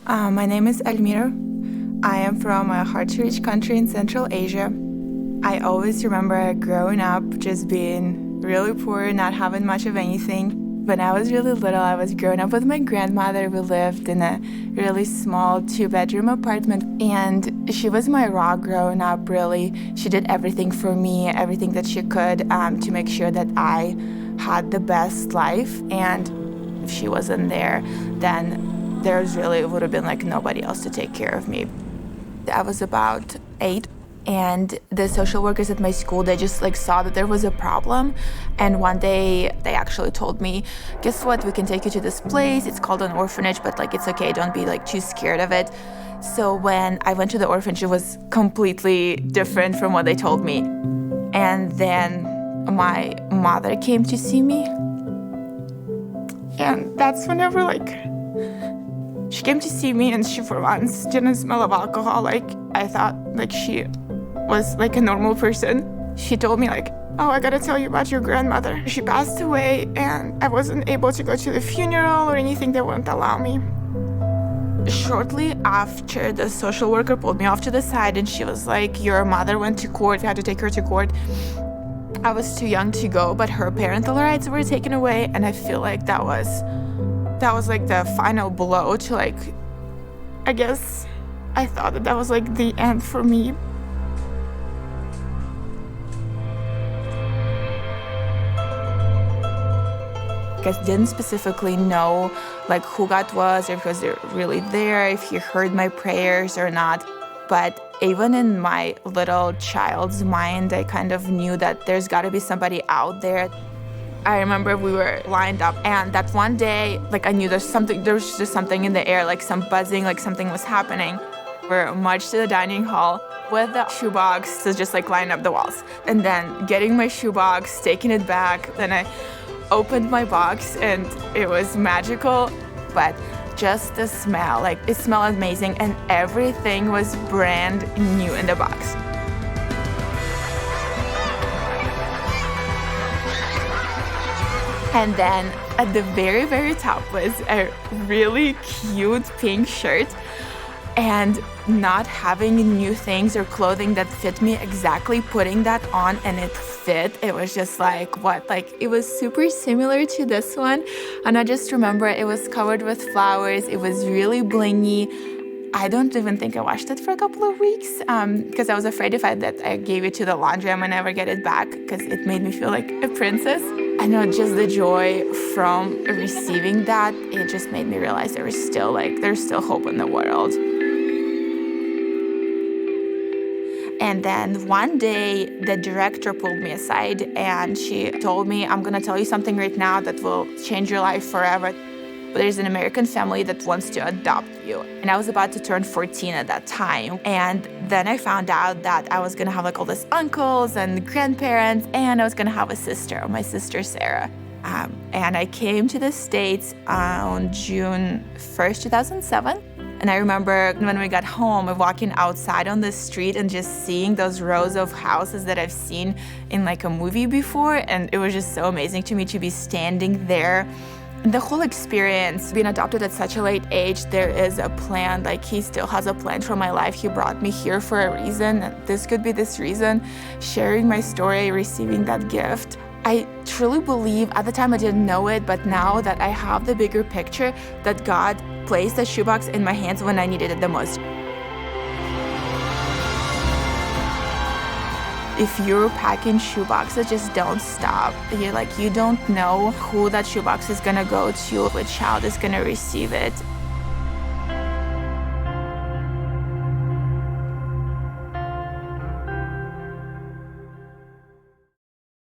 My name is Almira. I am from a hard-to-reach country in Central Asia. I always remember growing up just being really poor, not having much of anything. When I was really little, I was growing up with my grandmother. We lived in a really small 2-bedroom apartment, and she was my rock growing up, really. She did everything for me, everything that she could to make sure that I had the best life. And if she wasn't there, then it would have been like nobody else to take care of me. I was about 8, and the social workers at my school, they just saw that there was a problem. And one day they actually told me, guess what, we can take you to this place. It's called an orphanage, but it's okay, don't be too scared of it. So when I went to the orphanage, it was completely different from what they told me. And then my mother came to see me. And that's whenever she came to see me, and she for once didn't smell of alcohol. I thought she was a normal person. She told me oh, I gotta tell you about your grandmother. She passed away, and I wasn't able to go to the funeral or anything. They wouldn't allow me. Shortly after, the social worker pulled me off to the side, and she was like, your mother went to court. You had to take her to court. I was too young to go, but her parental rights were taken away, and I feel that was the final blow to I guess I thought that was the end for me. I didn't specifically know who God was, or if he was really there, if he heard my prayers or not. But even in my little child's mind, I kind of knew that there's got to be somebody out there. I remember we were lined up, and that one day, I knew there was just something in the air, some buzzing, something was happening. We marched to the dining hall with the shoebox to just line up the walls. And then getting my shoebox, taking it back, then I opened my box, and it was magical, but just the smell, it smelled amazing, and everything was brand new in the box. And then at the very, very top was a really cute pink shirt. And not having new things or clothing that fit me exactly, putting that on and it fit, it was just what? It was super similar to this one. And I just remember it was covered with flowers. It was really blingy. I don't even think I washed it for a couple of weeks because I was afraid if I gave it to the laundry, I might never get it back, because it made me feel like a princess. I know, just the joy from receiving that, it just made me realize there's still hope in the world. And then one day, the director pulled me aside, and she told me, I'm gonna tell you something right now that will change your life forever. There's an American family that wants to adopt you. And I was about to turn 14 at that time. And then I found out that I was gonna have all these uncles and grandparents, and I was gonna have a sister, my sister Sarah. And I came to the States on June 1st, 2007. And I remember when we got home, walking outside on the street and just seeing those rows of houses that I've seen in a movie before. And it was just so amazing to me to be standing there. The whole experience, being adopted at such a late age, there is a plan. He still has a plan for my life. He brought me here for a reason, and this could be this reason. Sharing my story, receiving that gift. I truly believe, at the time I didn't know it, but now that I have the bigger picture, that God placed a shoebox in my hands when I needed it the most. If you're packing shoeboxes, just don't stop. You don't know who that shoebox is gonna go to, which child is gonna receive it.